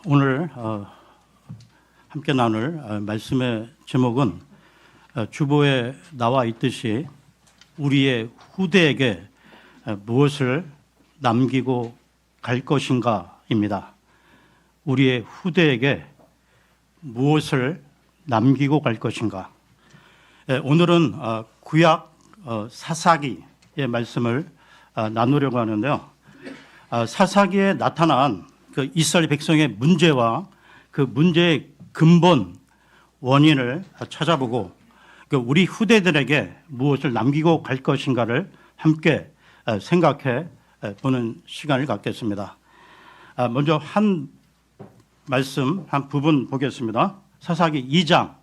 오늘 함께 나눌 말씀의 제목은 주보에 나와 있듯이 우리의 후대에게 무엇을 남기고 갈 것인가입니다. 우리의 후대에게 무엇을 남기고 갈 것인가. 오늘은 구약 사사기의 말씀을 나누려고 하는데요. 사사기에 나타난 그 이스라엘 백성의 문제와 그 문제의 근본 원인을 찾아보고 우리 후대들에게 무엇을 남기고 갈 것인가를 함께 생각해 보는 시간을 갖겠습니다. 먼저 한 말씀, 한 부분 보겠습니다. 사사기 2장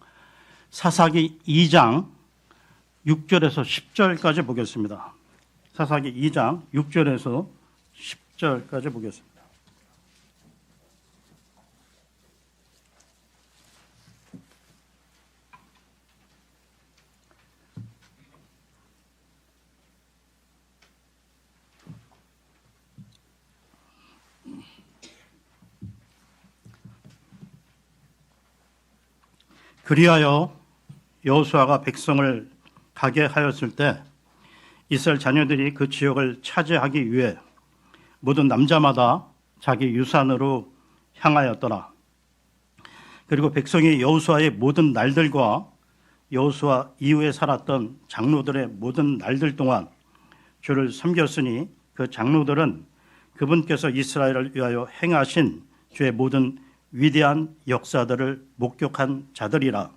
6절에서 10절까지 보겠습니다. 사사기 2장 6절에서 10절까지 보겠습니다. 그리하여 여호수아가 백성을 가게 하였을 때 이스라엘 자녀들이 그 지역을 차지하기 위해 모든 남자마다 자기 유산으로 향하였더라. 그리고 백성이 여호수아의 모든 날들과 여호수아 이후에 살았던 장로들의 모든 날들 동안 주를 섬겼으니 그 장로들은 그분께서 이스라엘을 위하여 행하신 주의 모든 위대한 역사들을 목격한 자들이라.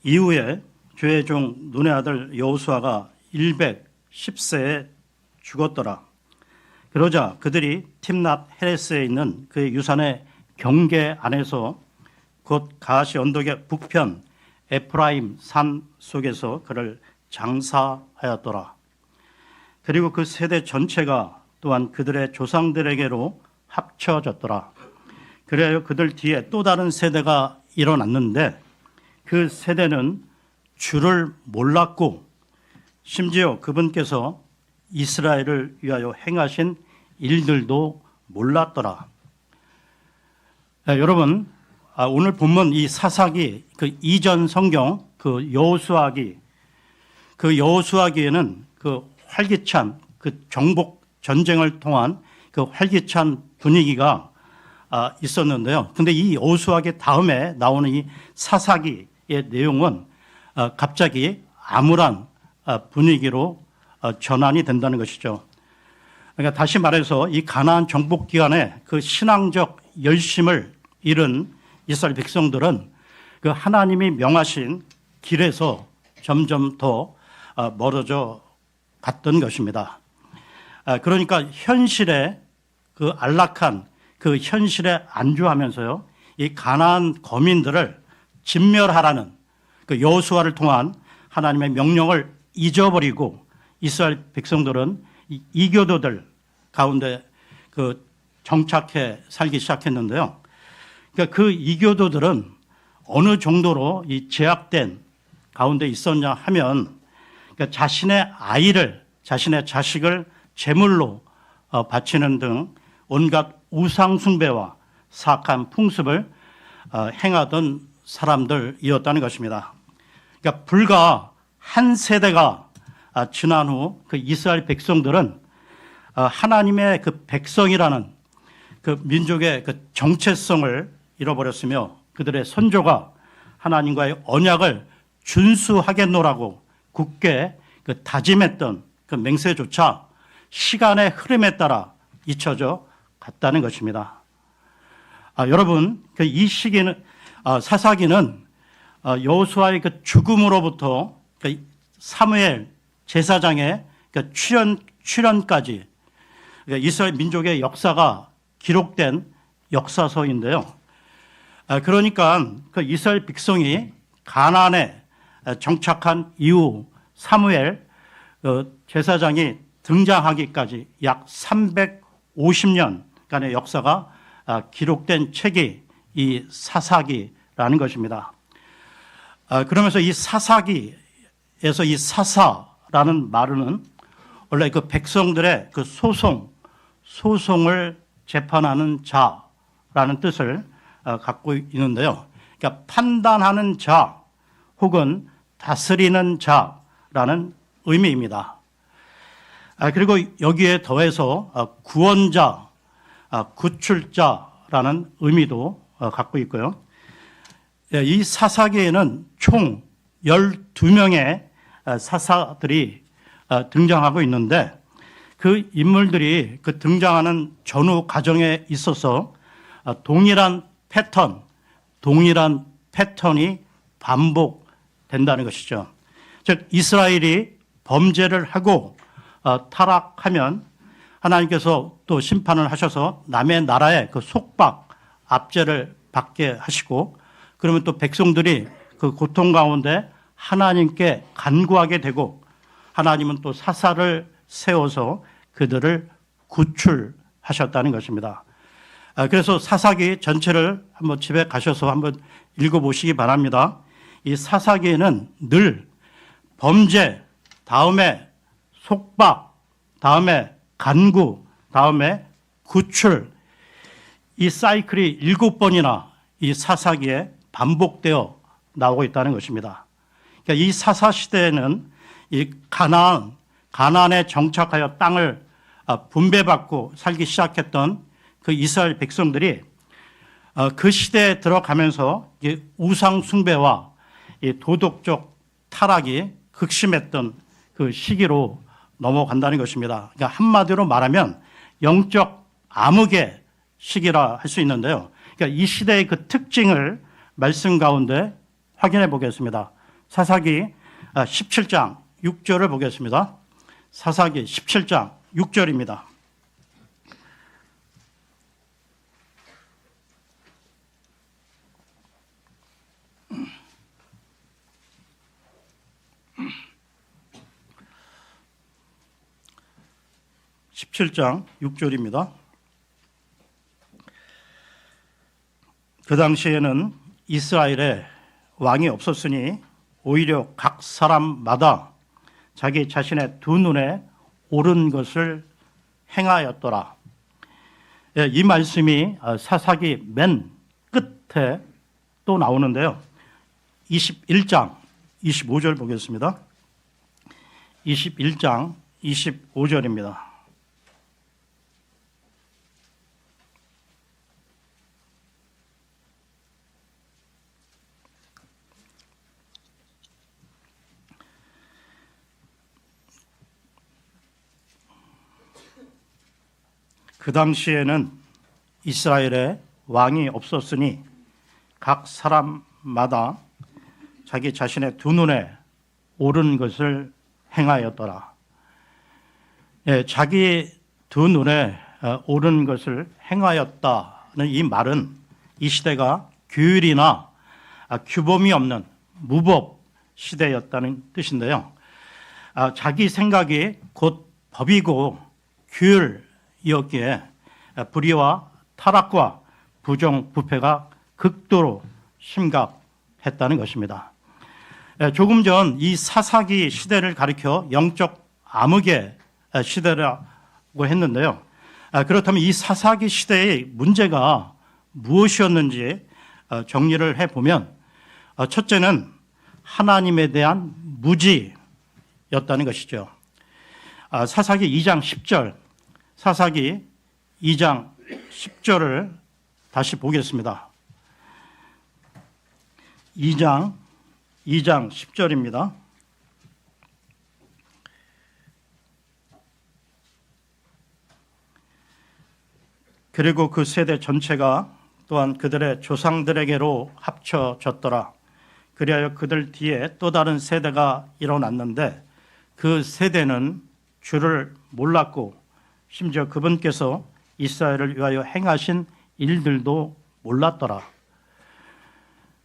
이후에 주의 종 눈의 아들 여호수아가 110세에 죽었더라. 그러자 그들이 팀낫 헤레스에 있는 그의 유산의 경계 안에서 곧 가시 언덕의 북편 에프라임 산 속에서 그를 장사하였더라. 그리고 그 세대 전체가 또한 그들의 조상들에게로 합쳐졌더라. 그래야 그들 뒤에 또 다른 세대가 일어났는데 그 세대는 주를 몰랐고 심지어 그분께서 이스라엘을 위하여 행하신 일들도 몰랐더라. 여러분, 오늘 본문 이 사사기 그 이전 성경 그 여호수아기, 그 여호수아기에는 그 활기찬 그 정복 전쟁을 통한 그 활기찬 분위기가 있었는데요. 근데 이 여호수아기 다음에 나오는 이 사사기의 내용은 갑자기 암울한 분위기로 전환이 된다는 것이죠. 그러니까 다시 말해서 이 가나안 정복 기간에 그 신앙적 열심을 잃은 이스라엘 백성들은 그 하나님이 명하신 길에서 점점 더 멀어져 갔던 것입니다. 그러니까 현실에 그 안락한 그 현실에 안주하면서요, 이 가나안 거민들을 진멸하라는 그 여호수아를 통한 하나님의 명령을 잊어버리고 이스라엘 백성들은 이교도들 가운데 그 정착해 살기 시작했는데요. 그러니까 그 이교도들은 어느 정도로 이 제약된 가운데 있었냐 하면 그러니까 자신의 아이를, 자신의 자식을 제물로 바치는 등 온갖 우상 숭배와 사악한 풍습을 행하던 사람들이었다는 것입니다. 그러니까 불과 한 세대가 지난 후 그 이스라엘 백성들은 하나님의 그 백성이라는 그 민족의 그 정체성을 잃어버렸으며 그들의 선조가 하나님과의 언약을 준수하겠노라고 굳게 그 다짐했던 그 맹세조차 시간의 흐름에 따라 잊혀져 갔다는 것입니다. 여러분, 이 시기는 사사기는 여호수아의 그 죽음으로부터 그 사무엘 제사장의 그 출현까지 이스라엘 민족의 역사가 기록된 역사서인데요. 그러니까 그 이스라엘 백성이 가나안에 정착한 이후 사무엘 제사장이 등장하기까지 약 350년간의 역사가 기록된 책이 이 사사기라는 것입니다. 그러면서 이 사사기에서 이 사사라는 말은 원래 그 백성들의 그 소송을 재판하는 자라는 뜻을 갖고 있는데요. 그러니까 판단하는 자 혹은 다스리는 자라는 의미입니다. 그리고 여기에 더해서 구원자, 구출자라는 의미도 갖고 있고요. 이 사사기에는 총 12명의 사사들이 등장하고 있는데 그 인물들이 그 등장하는 전후 과정에 있어서 동일한 패턴이 반복된다는 것이죠. 즉 이스라엘이 범죄를 하고 타락하면 하나님께서 또 심판을 하셔서 남의 나라에 그 속박, 압제를 받게 하시고 그러면 또 백성들이 그 고통 가운데 하나님께 간구하게 되고 하나님은 또 사사를 세워서 그들을 구출하셨다는 것입니다. 그래서 사사기 전체를 한번 집에 가셔서 한번 읽어보시기 바랍니다. 이 사사기에는 늘 범죄, 다음에 속박, 다음에 간구, 다음에 구출, 이 사이클이 7번이나 이 사사기에 반복되어 나오고 있다는 것입니다. 그러니까 이 사사 시대에는 이 가나안에 정착하여 땅을 분배받고 살기 시작했던 그 이스라엘 백성들이 그 시대에 들어가면서 우상 숭배와 도덕적 타락이 극심했던 그 시기로 넘어간다는 것입니다. 그러니까 한마디로 말하면 영적 암흑의 시기라 할 수 있는데요. 그러니까 이 시대의 그 특징을 말씀 가운데 확인해 보겠습니다. 사사기 17장 6절을 보겠습니다. 사사기 17장 6절입니다. (17장 6절입니다) 그 당시에는 이스라엘에 왕이 없었으니 오히려 각 사람마다 자기 자신의 두 눈에 옳은 것을 행하였더라. 이 말씀이 사사기 맨 끝에 또 나오는데요. 21장 25절 보겠습니다. 21장 25절입니다. 그 당시에는 이스라엘에 왕이 없었으니 각 사람마다 자기 자신의 두 눈에 옳은 것을 행하였더라. 자기 두 눈에 옳은 것을 행하였다는 이 말은 이 시대가 규율이나 규범이 없는 무법 시대였다는 뜻인데요. 자기 생각이 곧 법이고 규율이었기에 불의와 타락과 부정부패가 극도로 심각했다는 것입니다. 조금 전 이 사사기 시대를 가리켜 영적 암흑의 시대라고 했는데요. 그렇다면 이 사사기 시대의 문제가 무엇이었는지 정리를 해보면 첫째는 하나님에 대한 무지였다는 것이죠. 사사기 2장 10절, 사사기 2장 10절을 다시 보겠습니다. 2장 10절입니다. 그리고 그 세대 전체가 또한 그들의 조상들에게로 합쳐졌더라. 그리하여 그들 뒤에 또 다른 세대가 일어났는데 그 세대는 주를 몰랐고 심지어 그분께서 이스라엘을 위하여 행하신 일들도 몰랐더라.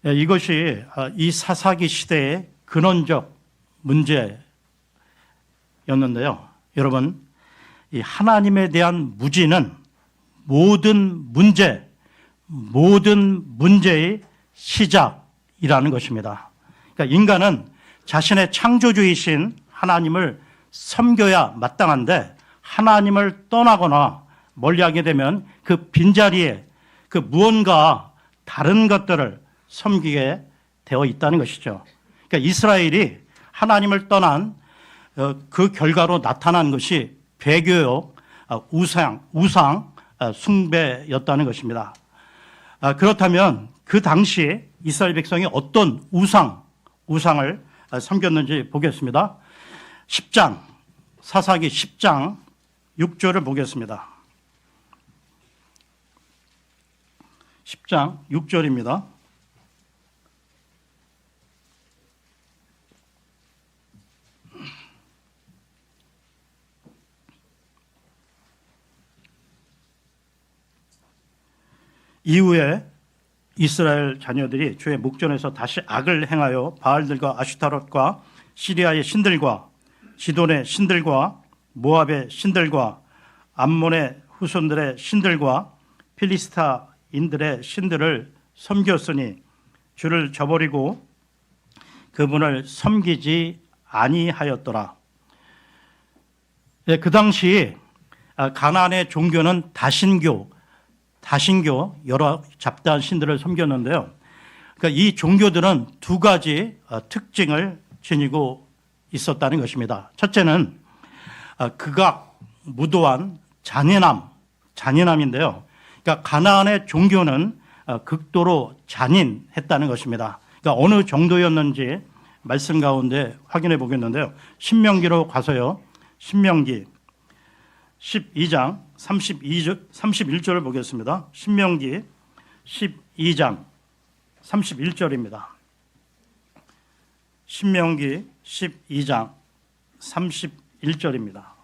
이것이 이 사사기 시대의 근원적 문제였는데요. 여러분, 이 하나님에 대한 무지는 모든 문제의 시작이라는 것입니다. 그러니까 인간은 자신의 창조주이신 하나님을 섬겨야 마땅한데 하나님을 떠나거나 멀리하게 되면 그 빈자리에 그 무언가 다른 것들을 섬기게 되어 있다는 것이죠. 그러니까 이스라엘이 하나님을 떠난 그 결과로 나타난 것이 배교요, 우상 숭배였다는 것입니다. 그렇다면 그 당시 이스라엘 백성이 어떤 우상을 섬겼는지 보겠습니다. 10장, 사사기 10장 6절을 보겠습니다. 10장 6절입니다. 이후에 이스라엘 자녀들이 주의 목전에서 다시 악을 행하여 바알들과 아슈타롯과 시리아의 신들과 지돈의 신들과 모압의 신들과 암몬의 후손들의 신들과 필리스타인들의 신들을 섬겼으니 주를 저버리고 그분을 섬기지 아니하였더라. 그 당시 가나안의 종교는 다신교 여러 잡다한 신들을 섬겼는데요. 그러니까 이 종교들은 두 가지 특징을 지니고 있었다는 것입니다. 첫째는 극악, 무도한 잔인함인데요. 그러니까 가나안의 종교는 극도로 잔인했다는 것입니다. 그러니까 어느 정도였는지 말씀 가운데 확인해 보겠는데요. 신명기로 가서요. 신명기 12장 31절을 보겠습니다. 신명기 12장 31절입니다. 신명기 12장 31절입니다.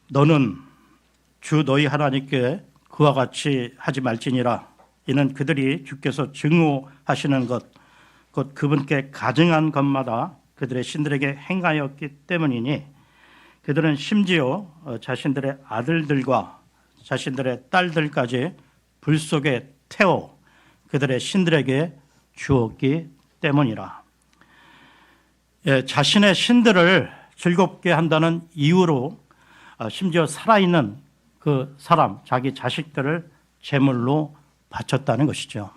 너는 주 너희 하나님께 그와 같이 하지 말지니라. 이는 그들이 주께서 증오하시는 것, 곧 그분께 가증한 것마다 그들의 신들에게 행하였기 때문이니 그들은 심지어 자신들의 아들들과 자신들의 딸들까지 불 속에 태워 그들의 신들에게 주었기 때문이라. 자신의 신들을 즐겁게 한다는 이유로 심지어 살아있는 그 사람, 자기 자식들을 제물로 바쳤다는 것이죠.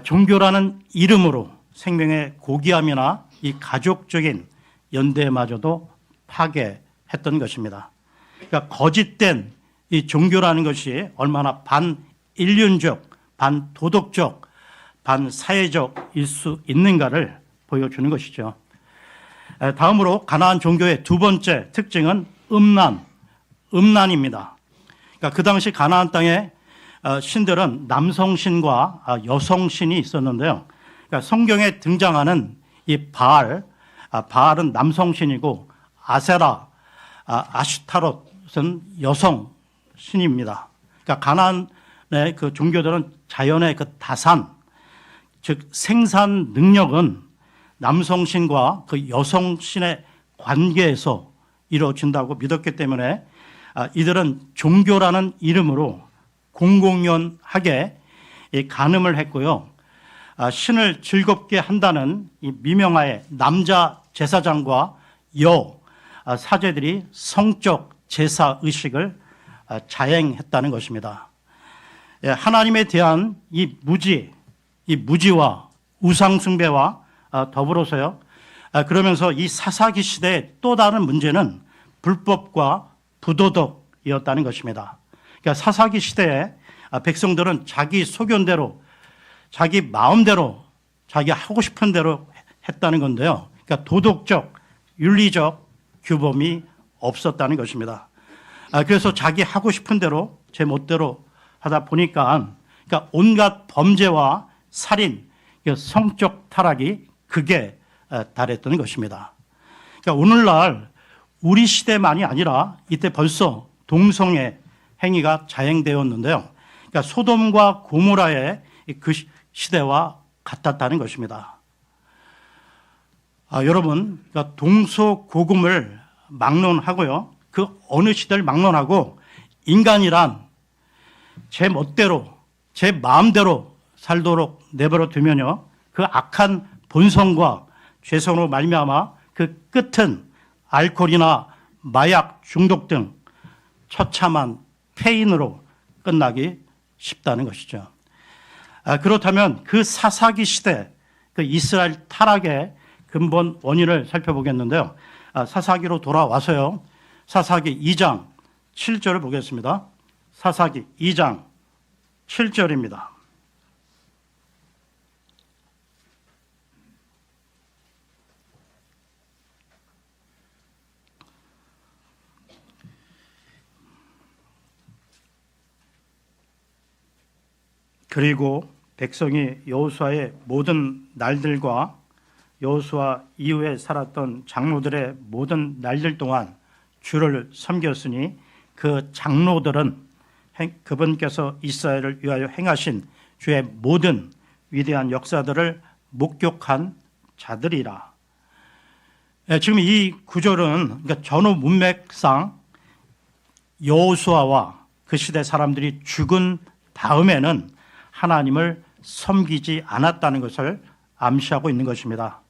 종교라는 이름으로 생명의 고귀함이나 이 가족적인 연대마저도 파괴했던 것입니다. 그러니까 거짓된 이 종교라는 것이 얼마나 반인륜적, 반도덕적, 반사회적일 수 있는가를 보여주는 것이죠. 다음으로 가나안 종교의 두 번째 특징은 음란입니다. 그러니까 그 당시 가나안 땅에 신들은 남성신과 여성신이 있었는데요. 그러니까 성경에 등장하는 이 바알은 남성신이고 아세라, 아슈타롯은 여성신입니다. 그러니까 가나안의 그 종교들은 자연의 그 다산, 즉 생산 능력은 남성신과 그 여성신의 관계에서 이루어진다고 믿었기 때문에 이들은 종교라는 이름으로 공공연하게 간음을 했고요. 신을 즐겁게 한다는 이 미명하에 남자 제사장과 여 사제들이 성적 제사 의식을 자행했다는 것입니다. 하나님에 대한 이 무지와 우상 숭배와 더불어서요. 그러면서 이 사사기 시대의 또 다른 문제는 불법과 부도덕이었다는 것입니다. 그러니까 사사기 시대에 백성들은 자기 소견대로, 자기 마음대로, 자기 하고 싶은 대로 했다는 건데요. 그러니까 도덕적, 윤리적 규범이 없었다는 것입니다. 그래서 자기 하고 싶은 대로, 제 멋대로 하다 보니까, 그러니까 온갖 범죄와 살인, 성적 타락이 극에 달했던 것입니다. 그러니까 오늘날 우리 시대만이 아니라 이때 벌써 동성애 행위가 자행되었는데요. 그러니까 소돔과 고모라의 그 시대와 같았다는 것입니다. 여러분, 그러니까 동서고금을 막론하고요. 그 어느 시대를 막론하고 인간이란 제 멋대로, 제 마음대로 살도록 내버려 두면요. 그 악한 본성과 죄성으로 말미암아 그 끝은 알코올이나 마약 중독 등 처참한 폐인으로 끝나기 쉽다는 것이죠. 그렇다면 그 사사기 시대, 그 이스라엘 타락의 근본 원인을 살펴보겠는데요. 사사기로 돌아와서요. 사사기 2장 7절을 보겠습니다. 사사기 2장 7절입니다. 그리고 백성이 여호수아의 모든 날들과 여호수아 이후에 살았던 장로들의 모든 날들 동안 주를 섬겼으니 그 장로들은 그분께서 이스라엘을 위하여 행하신 주의 모든 위대한 역사들을 목격한 자들이라. 지금 이 구절은 그러니까 전후 문맥상 여호수아와 그 시대 사람들이 죽은 다음에는 하나님을 섬기지 않았다는 것을 암시하고 있는 것입니다.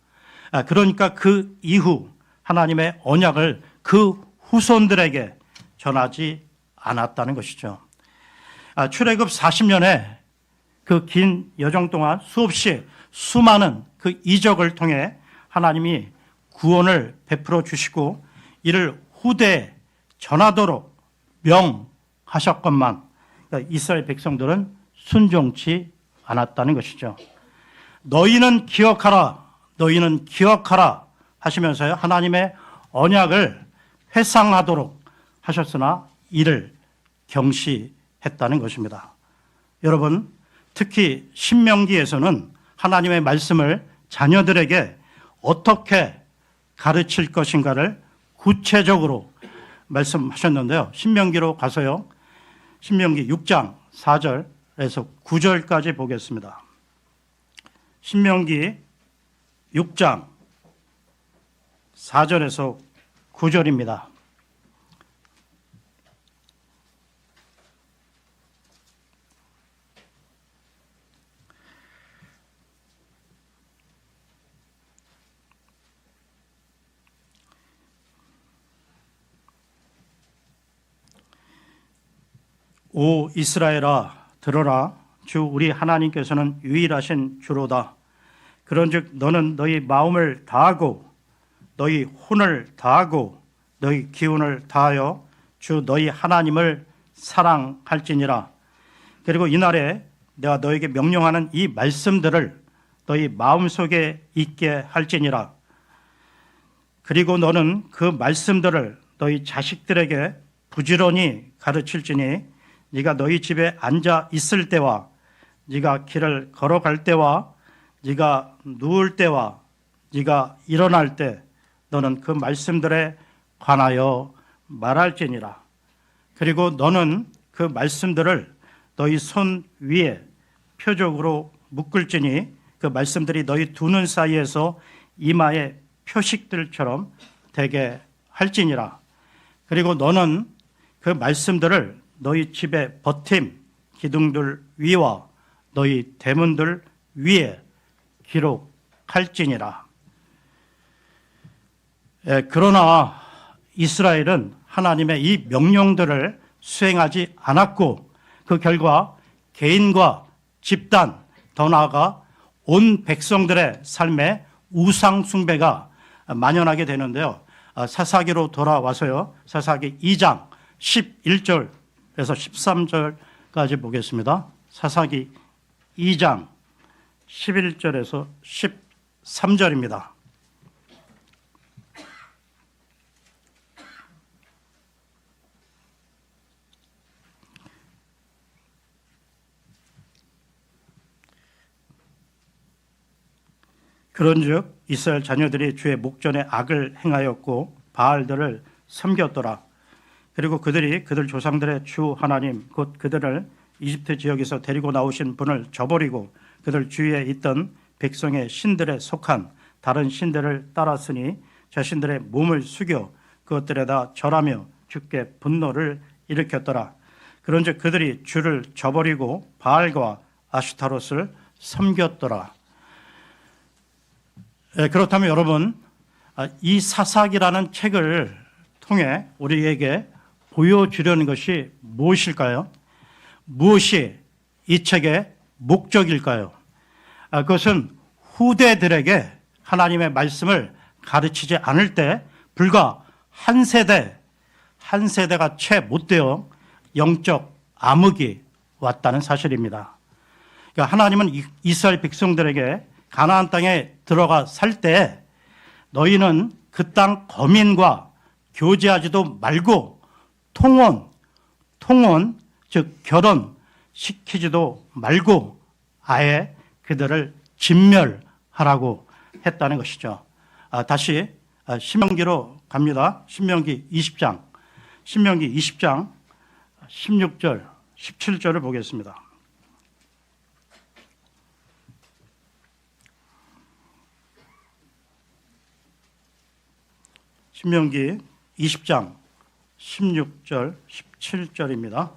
그러니까 그 이후 하나님의 언약을 그 후손들에게 전하지 않았다는 것이죠. 출애굽 40년에 그 긴 여정 동안 수없이 수많은 그 이적을 통해 하나님이 구원을 베풀어 주시고 이를 후대에 전하도록 명하셨건만 이스라엘 백성들은 순종치 않았다는 것이죠. 너희는 기억하라, 너희는 기억하라 하시면서요 하나님의 언약을 회상하도록 하셨으나 이를 경시했다는 것입니다. 여러분, 특히 신명기에서는 하나님의 말씀을 자녀들에게 어떻게 가르칠 것인가를 구체적으로 말씀하셨는데요. 신명기로 가서요. 신명기 6장 4절에서 9절까지 보겠습니다. 신명기 6장 4절에서 9절입니다. 오 이스라엘아 들어라. 주 우리 하나님께서는 유일하신 주로다. 그런즉 너는 너희 마음을 다하고 너희 혼을 다하고 너희 기운을 다하여 주 너희 하나님을 사랑할지니라. 그리고 이날에 내가 너에게 명령하는 이 말씀들을 너희 마음속에 있게 할지니라. 그리고 너는 그 말씀들을 너희 자식들에게 부지런히 가르칠지니 네가 너희 집에 앉아 있을 때와 네가 길을 걸어갈 때와 네가 누울 때와 네가 일어날 때 너는 그 말씀들에 관하여 말할지니라. 그리고 너는 그 말씀들을 너희 손 위에 표적으로 묶을지니 그 말씀들이 너희 두 눈 사이에서 이마의 표식들처럼 되게 할지니라. 그리고 너는 그 말씀들을 너희 집의 버팀 기둥들 위와 너희 대문들 위에 기록할지니라. 그러나 이스라엘은 하나님의 이 명령들을 수행하지 않았고 그 결과 개인과 집단, 더 나아가 온 백성들의 삶에 우상 숭배가 만연하게 되는데요. 사사기로 돌아와서요. 사사기 2장 11절에서 13절까지 보겠습니다. 사사기 2장 11절에서 13절입니다. 그런즉 이스라엘 자녀들이 주의 목전에 악을 행하였고 바알들을 섬겼더라. 그리고 그들이 그들 조상들의 주 하나님 곧 그들을 이집트 지역에서 데리고 나오신 분을 저버리고 그들 주위에 있던 백성의 신들에 속한 다른 신들을 따랐으니 자신들의 몸을 숙여 그것들에다 절하며 주께 분노를 일으켰더라. 그런즉 그들이 주를 저버리고 바알과 아슈타롯을 섬겼더라. 그렇다면 여러분, 이 사사기라는 책을 통해 우리에게 보여주려는 것이 무엇일까요? 무엇이 이 책의 목적일까요? 그것은 후대들에게 하나님의 말씀을 가르치지 않을 때 불과 한 세대가 채 못 되어 영적 암흑이 왔다는 사실입니다. 그러니까 하나님은 이스라엘 백성들에게 가나안 땅에 들어가 살 때 너희는 그 땅 거민과 교제하지도 말고 통혼, 즉 결혼시키지도 말고 아예 그들을 진멸하라고 했다는 것이죠. 다시 신명기로 갑니다. 신명기 20장 16절, 17절을 보겠습니다. 신명기 20장 16절, 17절입니다.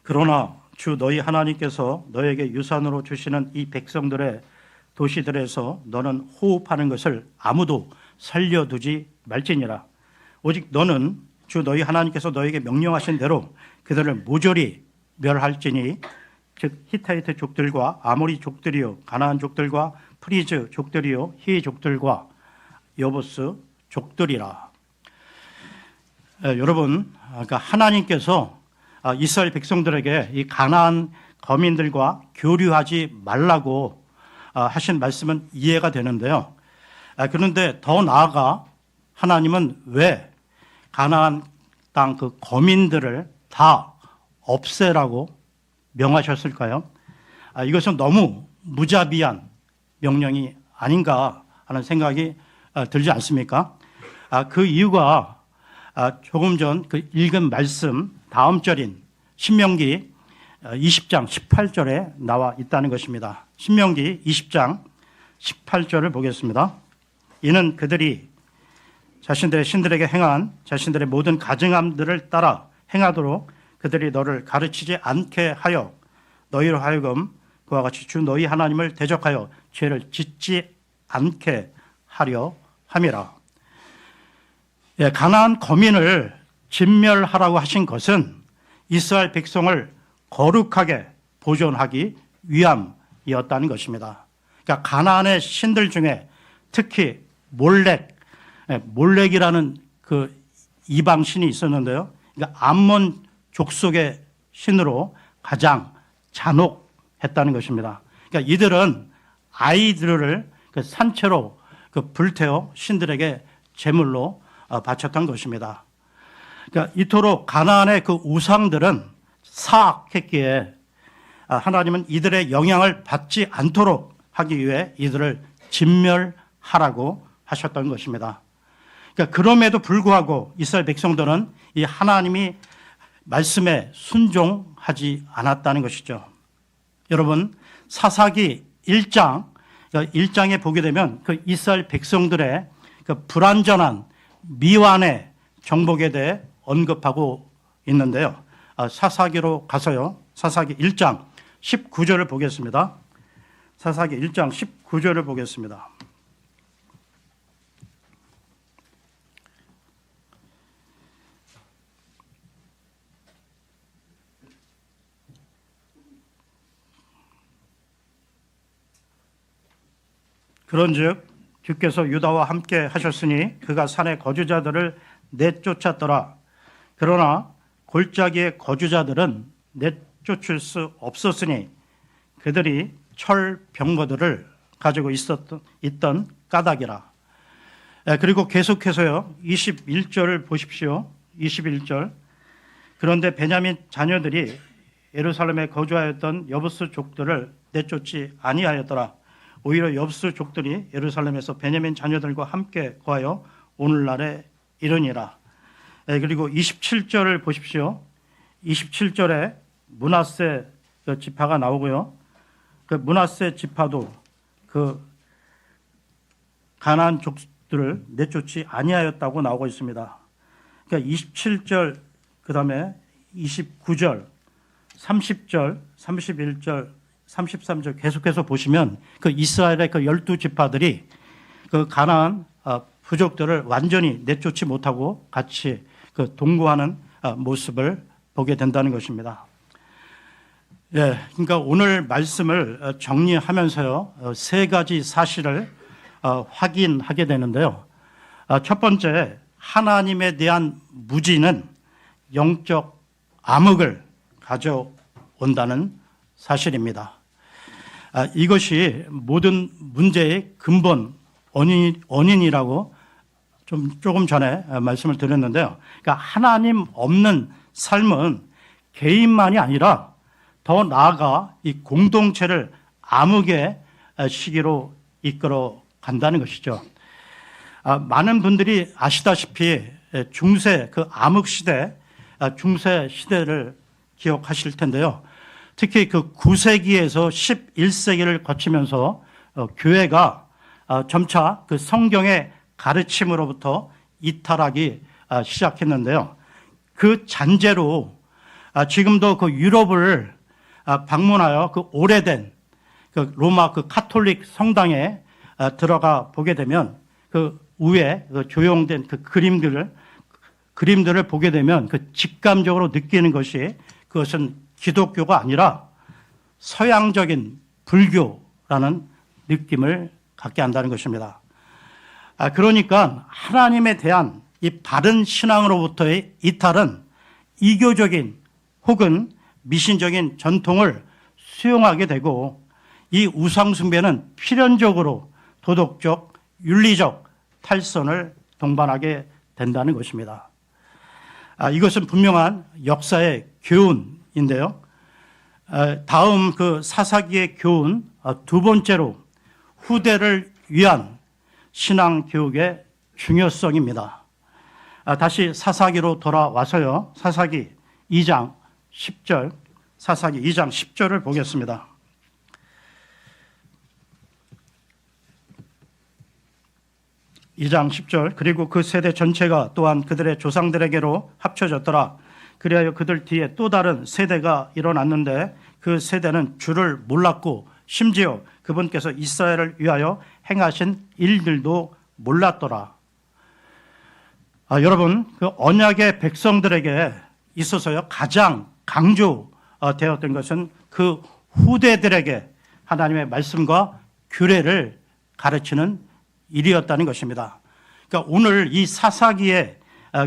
그러나 주 너희 하나님께서 너에게 유산으로 주시는 이 백성들의 도시들에서 너는 호흡하는 것을 아무도 살려두지 말지니라. 오직 너는 주 너희 하나님께서 너에게 명령하신 대로 그들을 모조리 멸할지니 즉 히타이트 족들과 아모리 족들이요 가나안 족들과 프리즈 족들이요 히 족들과 여부스 족들이라. 여러분, 그러니까 하나님께서 이스라엘 백성들에게 이 가나안 거민들과 교류하지 말라고 하신 말씀은 이해가 되는데요. 그런데 더 나아가 하나님은 왜 가나안 땅 그 거민들을 다 없애라고 명하셨을까요? 이것은 너무 무자비한 명령이 아닌가 하는 생각이 들지 않습니까? 그 이유가 조금 전 그 읽은 말씀 다음 절인 신명기 20장 18절에 나와 있다는 것입니다. 신명기 20장 18절을 보겠습니다. 이는 그들이 자신들의 신들에게 행한 자신들의 모든 가증함들을 따라 행하도록 그들이 너를 가르치지 않게 하여 너희로 하여금 그와 같이 주 너희 하나님을 대적하여 죄를 짓지 않게 하려 함이라. 가나안 거민을 진멸하라고 하신 것은 이스라엘 백성을 거룩하게 보존하기 위함이었다는 것입니다. 그러니까 가나안의 신들 중에 특히 몰렉이라는 그 이방 신이 있었는데요. 그러니까 암몬 족속의 신으로 가장 잔혹했다는 것입니다. 그러니까 이들은 아이들을 그 산채로 그 불태워 신들에게 제물로 바쳤던 것입니다. 그러니까 이토록 가나안의 그 우상들은 사악했기에 하나님은 이들의 영향을 받지 않도록 하기 위해 이들을 진멸하라고 하셨던 것입니다. 그러니까 그럼에도 불구하고 이스라엘 백성들은 이 하나님이 말씀에 순종하지 않았다는 것이죠. 여러분, 사사기 1장에 보게 되면 그 이스라엘 백성들의 그 불완전한 미완의 정복에 대해 언급하고 있는데요. 사사기로 가서요. 사사기 1장 19절을 보겠습니다. 사사기 1장 19절을 보겠습니다. 그런즉 주께서 유다와 함께 하셨으니 그가 산의 거주자들을 내쫓았더라. 그러나 골짜기의 거주자들은 내쫓을 수 없었으니 그들이 철 병거들을 가지고 있던 까닭이라. 그리고 계속해서요. 21절을 보십시오. 21절. 그런데 베냐민 자녀들이 예루살렘에 거주하였던 여부스 족들을 내쫓지 아니하였더라. 오히려 엽수족들이 예루살렘에서 베냐민 자녀들과 함께 거하여 오늘날에 이르니라. 그리고 27절을 보십시오. 27절에 므낫세 지파가 나오고요. 그 므낫세 지파도 그 가나안 족들을 내쫓지 아니하였다고 나오고 있습니다. 그러니까 27절, 그다음에 29절, 30절, 31절, 33절 계속해서 보시면 그 이스라엘의 그 12지파들이 그 가나안 부족들을 완전히 내쫓지 못하고 같이 그 동거하는 모습을 보게 된다는 것입니다. 예, 그러니까 오늘 말씀을 정리하면서요, 세 가지 사실을 확인하게 되는데요. 첫 번째, 하나님에 대한 무지는 영적 암흑을 가져온다는 사실입니다. 이것이 모든 문제의 근본 원인이라고 조금 전에 말씀을 드렸는데요. 그러니까 하나님 없는 삶은 개인만이 아니라 더 나아가 이 공동체를 암흑의 시기로 이끌어 간다는 것이죠. 많은 분들이 아시다시피 중세 그 암흑 시대, 중세 시대를 기억하실 텐데요. 특히 그 9세기에서 11세기를 거치면서 교회가 점차 그 성경의 가르침으로부터 이탈하기 시작했는데요. 그 잔재로 지금도 그 유럽을 방문하여 그 오래된 그 로마 그 카톨릭 성당에 들어가 보게 되면 그 위에 그 조형된 그 그림들을 보게 되면 그 직감적으로 느끼는 것이 그것은 기독교가 아니라 서양적인 불교라는 느낌을 갖게 한다는 것입니다. 그러니까 하나님에 대한 이 바른 신앙으로부터의 이탈은 이교적인 혹은 미신적인 전통을 수용하게 되고 이 우상숭배는 필연적으로 도덕적, 윤리적 탈선을 동반하게 된다는 것입니다. 이것은 분명한 역사의 교훈인데요. 다음 그 사사기의 교훈 두 번째로 후대를 위한 신앙교육의 중요성입니다. 다시 사사기로 돌아와서요. 사사기 2장 10절, 사사기 2장 10절을 보겠습니다. (2장 10절) 그리고 그 세대 전체가 또한 그들의 조상들에게로 합쳐졌더라. 그리하여 그들 뒤에 또 다른 세대가 일어났는데 그 세대는 주를 몰랐고 심지어 그분께서 이스라엘을 위하여 행하신 일들도 몰랐더라. 여러분, 그 언약의 백성들에게 있어서요 가장 강조되었던 것은 그 후대들에게 하나님의 말씀과 규례를 가르치는 일이었다는 것입니다. 그러니까 오늘 이 사사기의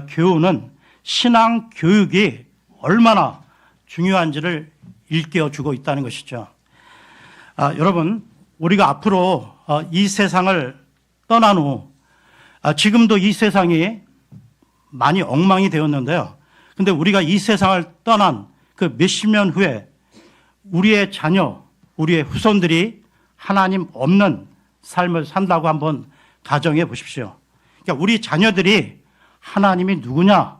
교훈은 신앙 교육이 얼마나 중요한지를 일깨워주고 있다는 것이죠. 여러분, 우리가 앞으로 이 세상을 떠난 후 지금도 이 세상이 많이 엉망이 되었는데요. 근데 우리가 이 세상을 떠난 그 몇십 년 후에 우리의 자녀, 우리의 후손들이 하나님 없는 삶을 산다고 한번 가정해 보십시오. 그러니까 우리 자녀들이 하나님이 누구냐,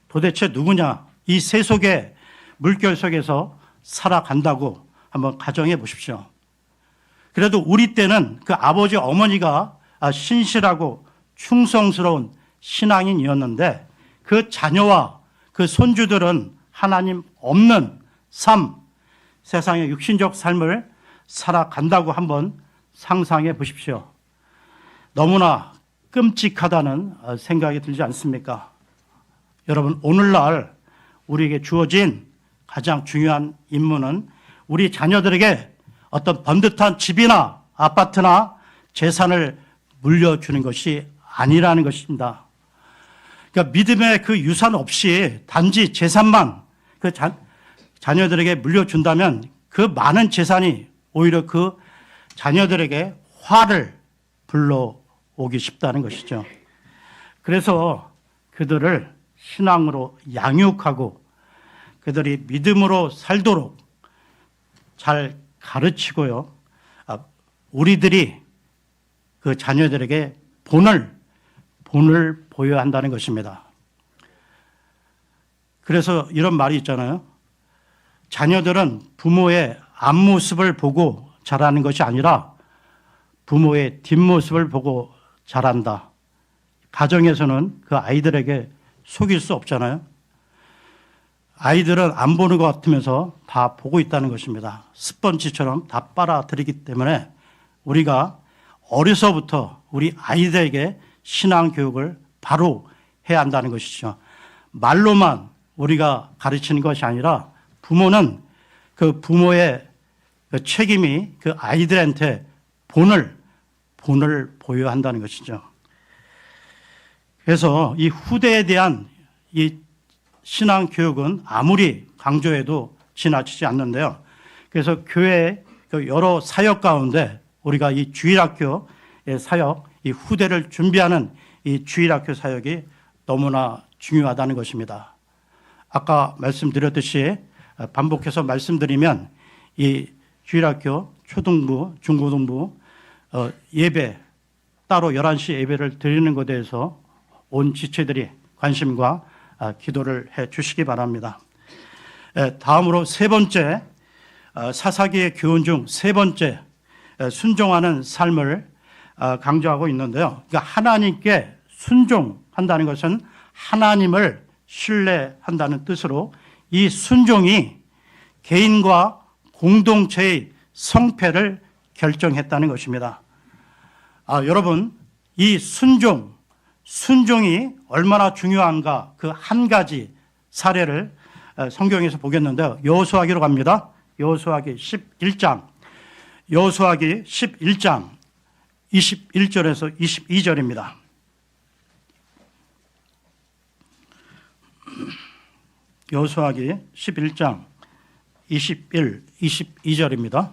도대체 누구냐, 이 세속의 물결 속에서 살아간다고 한번 가정해 보십시오. 그래도 우리 때는 그 아버지 어머니가 신실하고 충성스러운 신앙인이었는데 그 자녀와 그 손주들은 하나님 없는 삶, 세상의 육신적 삶을 살아간다고 한번 상상해 보십시오. 너무나 끔찍하다는 생각이 들지 않습니까? 여러분, 오늘날 우리에게 주어진 가장 중요한 임무는 우리 자녀들에게 어떤 번듯한 집이나 아파트나 재산을 물려주는 것이 아니라는 것입니다. 그러니까 믿음의 그 유산 없이 단지 재산만 그 자녀들에게 물려준다면 그 많은 재산이 오히려 그 자녀들에게 화를 불러오기 쉽다는 것이죠. 그래서 그들을 신앙으로 양육하고 그들이 믿음으로 살도록 잘 가르치고요. 우리들이 그 자녀들에게 본을 보여야 한다는 것입니다. 그래서 이런 말이 있잖아요. 자녀들은 부모의 앞모습을 보고 자라는 것이 아니라 부모의 뒷모습을 보고 자란다. 가정에서는 그 아이들에게 속일 수 없잖아요. 아이들은 안 보는 것 같으면서 다 보고 있다는 것입니다. 스펀지처럼 다 빨아들이기 때문에 우리가 어려서부터 우리 아이들에게 신앙 교육을 바로 해야 한다는 것이죠. 말로만 우리가 가르치는 것이 아니라 부모는 그 부모의 그 책임이 그 아이들한테 본을 보여야 한다는 것이죠. 그래서 이 후대에 대한 이 신앙 교육은 아무리 강조해도 지나치지 않는데요. 그래서 교회 여러 사역 가운데 우리가 이 주일학교의 사역, 이 후대를 준비하는 이 주일학교 사역이 너무나 중요하다는 것입니다. 아까 말씀드렸듯이 반복해서 말씀드리면 이 주일학교 초등부, 중고등부 예배 따로 11시 예배를 드리는 것에 대해서 온 지체들이 관심과 기도를 해 주시기 바랍니다. 다음으로 세 번째, 사사기의 교훈 중 세 번째, 순종하는 삶을 강조하고 있는데요. 그러니까 하나님께 순종한다는 것은 하나님을 신뢰한다는 뜻으로 이 순종이 개인과 공동체의 성패를 결정했다는 것입니다. 여러분, 이 순종이 얼마나 중요한가 그 한 가지 사례를 성경에서 보겠는데요. 여호수아기로 갑니다. 여호수아기 11장 21절에서 22절입니다. 여호수아기 11장 21, 22절입니다.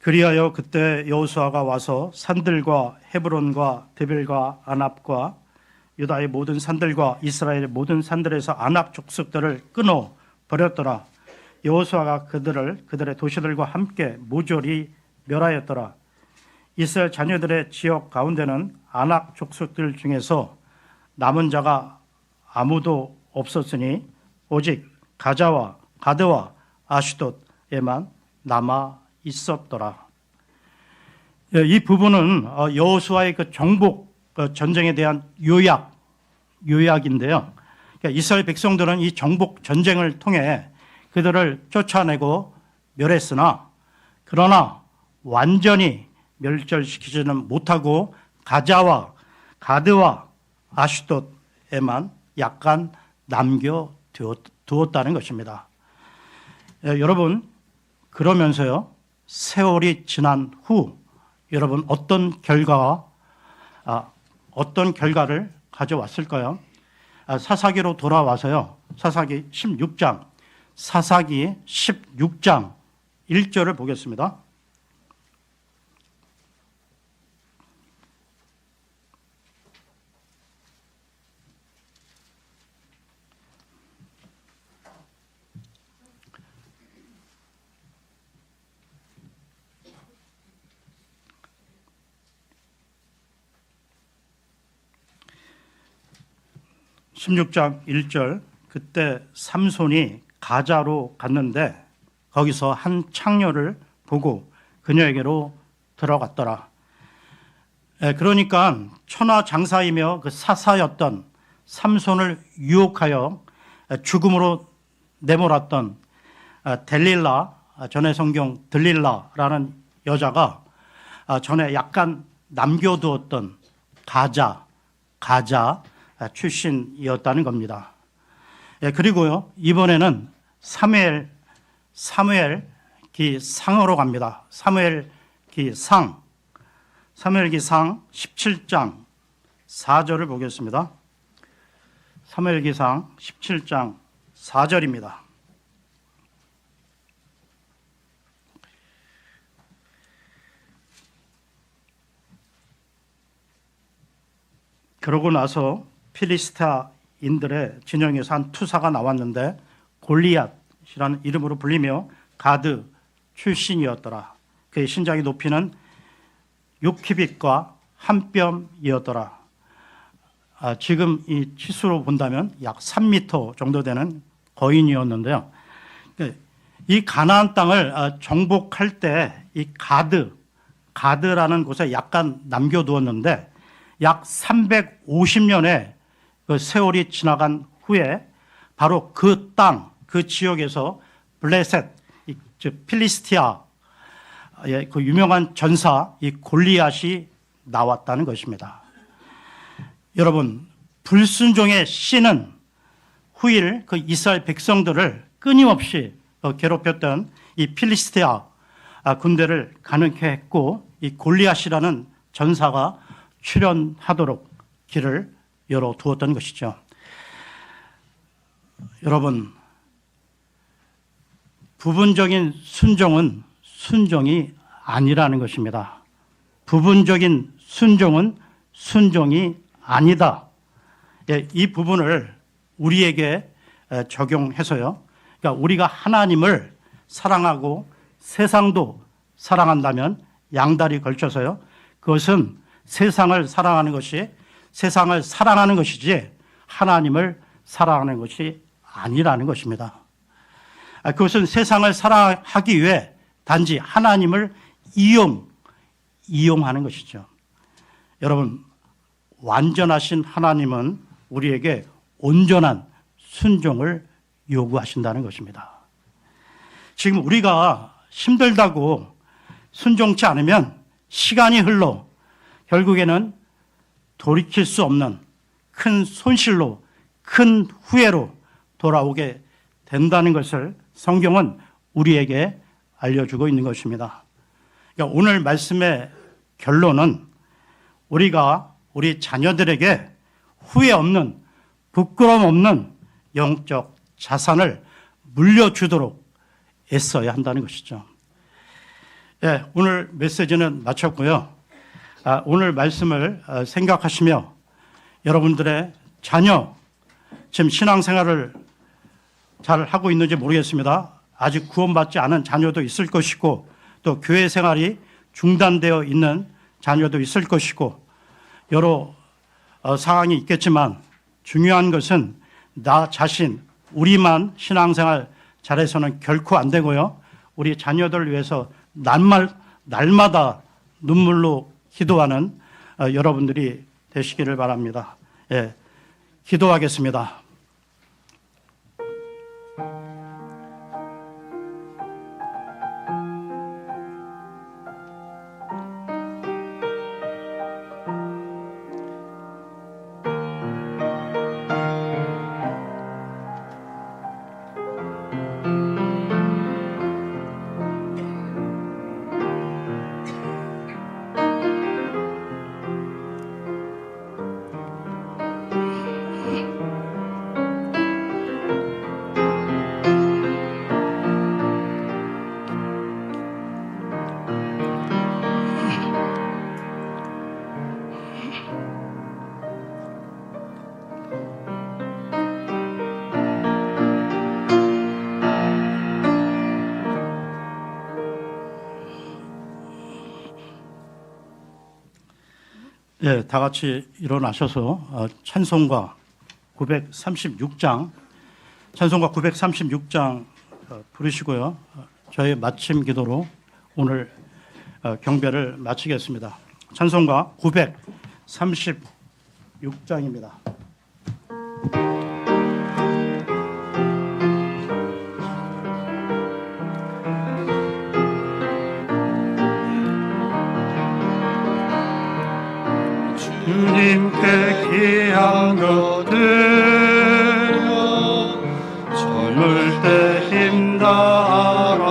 그리하여 그때 여호수아가 와서 산들과 헤브론과 데벨과 아납과 유다의 모든 산들과 이스라엘의 모든 산들에서 아납 족속들을 끊어 버렸더라. 여호수아가 그들의 도시들과 함께 모조리 멸하였더라. 이스라엘 자녀들의 지역 가운데는 아낙 족속들 중에서 남은 자가 아무도 없었으니 오직 가자와 가드와 아슈돗에만 남아 있었더라. 이 부분은 여호수아의 그 정복 전쟁에 대한 요약인데요. 그러니까 이스라엘 백성들은 이 정복 전쟁을 통해 그들을 쫓아내고 멸했으나 그러나 완전히 멸절시키지는 못하고 가자와 가드와 아슈돗에만 약간 남겨두었다는 것입니다. 여러분, 그러면서요, 세월이 지난 후 여러분 어떤 결과를 가져왔을까요? 사사기로 돌아와서요, 사사기 16장 1절을 보겠습니다. (16장 1절) 그때 삼손이 가자로 갔는데 거기서 한 창녀를 보고 그녀에게로 들어갔더라. 그러니까 천하장사이며 그 사사였던 삼손을 유혹하여 죽음으로 내몰았던 델릴라, 전에 성경 들릴라라는 여자가 전에 약간 남겨두었던 가자 출신이었다는 겁니다. 그리고요, 이번에는 사무엘기상으로 갑니다. 사무엘기상 17장 4절을 보겠습니다. 사무엘기상 17장 4절입니다. 그러고 나서 필리스타인들의 진영에서 한 투사가 나왔는데 골리앗이라는 이름으로 불리며 가드 출신이었더라. 그의 신장의 높이는 6키빗과 한 뼘이었더라. 지금 이 치수로 본다면 약 3m 정도 되는 거인이었는데요. 이 가나안 땅을 정복할 때 이 가드라는 곳에 약간 남겨두었는데 약 350년의 그 세월이 지나간 후에 바로 그 땅, 그 지역에서 블레셋, 필리스티아의 그 유명한 전사 이 골리앗이 나왔다는 것입니다. 여러분, 불순종의 씨는 후일 그 이스라엘 백성들을 끊임없이 괴롭혔던 이 필리스티아 군대를 가능케 했고, 이 골리앗이라는 전사가 출현하도록 길을 열어두었던 것이죠. 여러분, 부분적인 순종은 순종이 아니라는 것입니다. 부분적인 순종은 순종이 아니다. 이 부분을 우리에게 적용해서요. 그러니까 우리가 하나님을 사랑하고 세상도 사랑한다면 양다리 걸쳐서요. 그것은 세상을 사랑하는 것이지 하나님을 사랑하는 것이 아니라는 것입니다. 그것은 세상을 사랑하기 위해 단지 하나님을 이용하는 것이죠. 여러분, 완전하신 하나님은 우리에게 온전한 순종을 요구하신다는 것입니다. 지금 우리가 힘들다고 순종치 않으면 시간이 흘러 결국에는 돌이킬 수 없는 큰 손실로, 큰 후회로 돌아오게 된다는 것을 성경은 우리에게 알려주고 있는 것입니다. 그러니까 오늘 말씀의 결론은 우리가 우리 자녀들에게 후회 없는, 부끄러움 없는 영적 자산을 물려주도록 애써야 한다는 것이죠. 네, 오늘 메시지는 마쳤고요. 오늘 말씀을 생각하시며 여러분들의 자녀, 지금 신앙생활을 잘 하고 있는지 모르겠습니다. 아직 구원받지 않은 자녀도 있을 것이고, 또 교회 생활이 중단되어 있는 자녀도 있을 것이고, 여러 상황이 있겠지만 중요한 것은 나 자신, 우리만 신앙생활 잘해서는 결코 안 되고요. 우리 자녀들을 위해서 날마다 눈물로 기도하는 여러분들이 되시기를 바랍니다. 예, 기도하겠습니다. 예, 다 같이 일어나셔서 찬송가 936장 부르시고요. 저희 마침 기도로 오늘 경배를 마치겠습니다. 찬송가 936장입니다. 주님께 귀한 것들여 젊을 때 힘다하라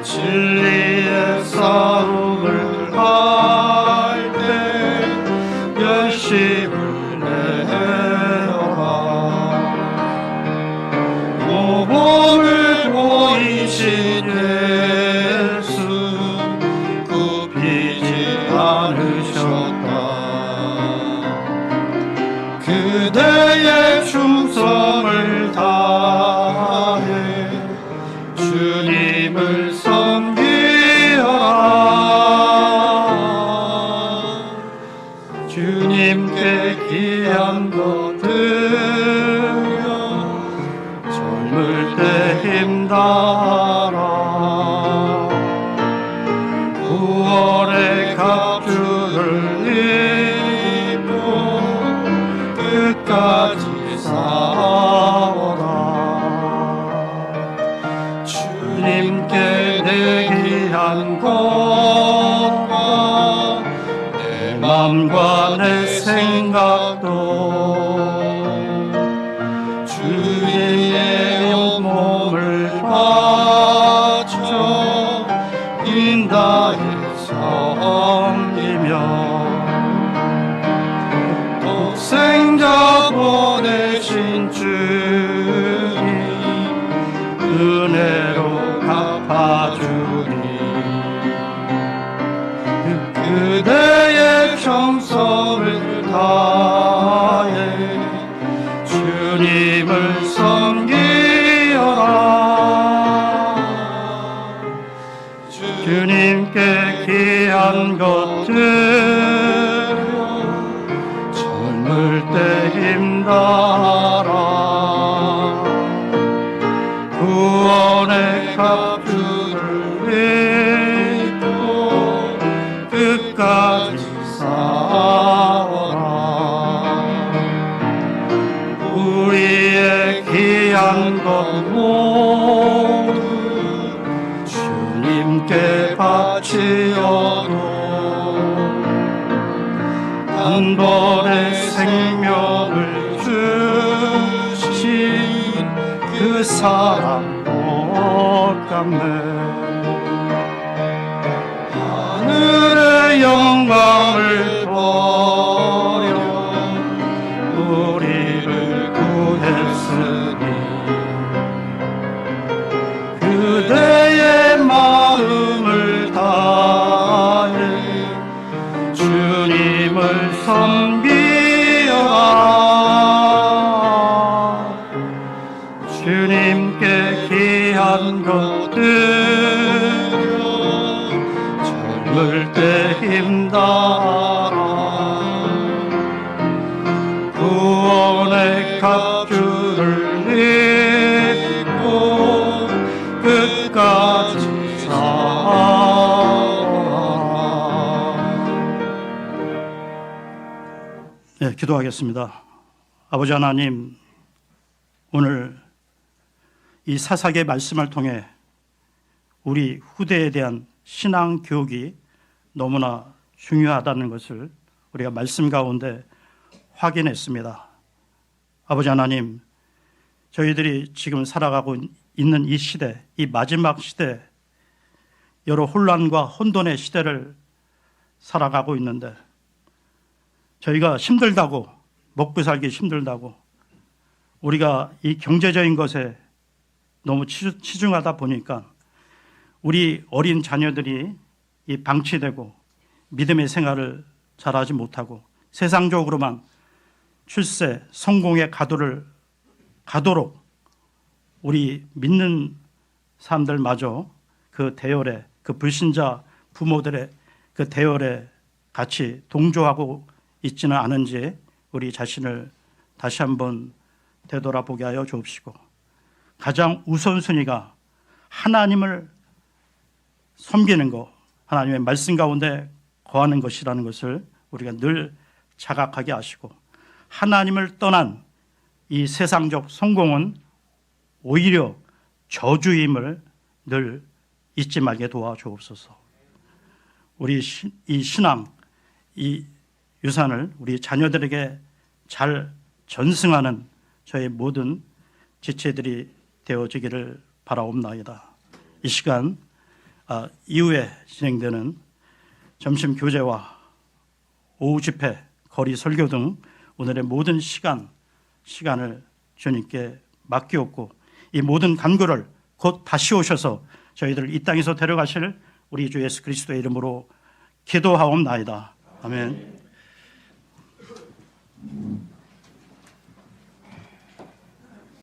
진리의 싸움을 할 때 열심을 내어라 모범을 보이신 예수 굽히지 않으셨다 되신다 하라. 구원의 갑주를 입고 끝까지 싸워라. 주님께 내기한 것과 내 맘과 내 생각도 주의 온몸을 바쳐 인다에 섬기며 독생자 보내신 주님 은혜로 갚아주니 그대의 정성을 다해 주님을 섬기어라. 주님께 귀한 것들 젊을 때 힘다하라. 구원의 갑주를 입고 끝까지 싸워라. 우리의 귀한 것 모두 주님께 바치어도 단번에 생명을 주신 그 사랑 못 갚네. 하늘의 영광을 버려 우리를 구했으니 그대의 마음을 다해 주님을 섬기어라. 주님께 귀한 것들 젊을 때 힘다하라. 구원의 갑주를 입고 끝까지 싸워라. 네, 기도하겠습니다. 아버지 하나님, 오늘 이 사사기의 말씀을 통해 우리 후대에 대한 신앙 교육이 너무나 중요하다는 것을 우리가 말씀 가운데 확인했습니다. 아버지 하나님, 저희들이 지금 살아가고 있는 이 시대, 이 마지막 시대, 여러 혼란과 혼돈의 시대를 살아가고 있는데 저희가 힘들다고, 먹고 살기 힘들다고, 우리가 이 경제적인 것에 너무 치중하다 보니까 우리 어린 자녀들이 이 방치되고 믿음의 생활을 잘하지 못하고 세상적으로만 출세, 성공의 가도록 우리 믿는 사람들마저 그 대열에, 그 불신자 부모들의 그 대열에 같이 동조하고 있지는 않은지 우리 자신을 다시 한번 되돌아보게 하여 주옵시고, 가장 우선순위가 하나님을 섬기는 것, 하나님의 말씀 가운데 거하는 것이라는 것을 우리가 늘 자각하게 하시고, 하나님을 떠난 이 세상적 성공은 오히려 저주임을 늘 잊지 말게 도와주옵소서. 우리 이 신앙, 이 유산을 우리 자녀들에게 잘 전승하는 저의 모든 지체들이 되어지기를 바라옵나이다. 이 시간 이후에 진행되는 점심 교제와 오후 집회, 거리 설교 등 오늘의 모든 시간을 주님께 맡기옵고, 이 모든 간구를 곧 다시 오셔서 저희들을 이 땅에서 데려가실 우리 주 예수 그리스도의 이름으로 기도하옵나이다. 아멘.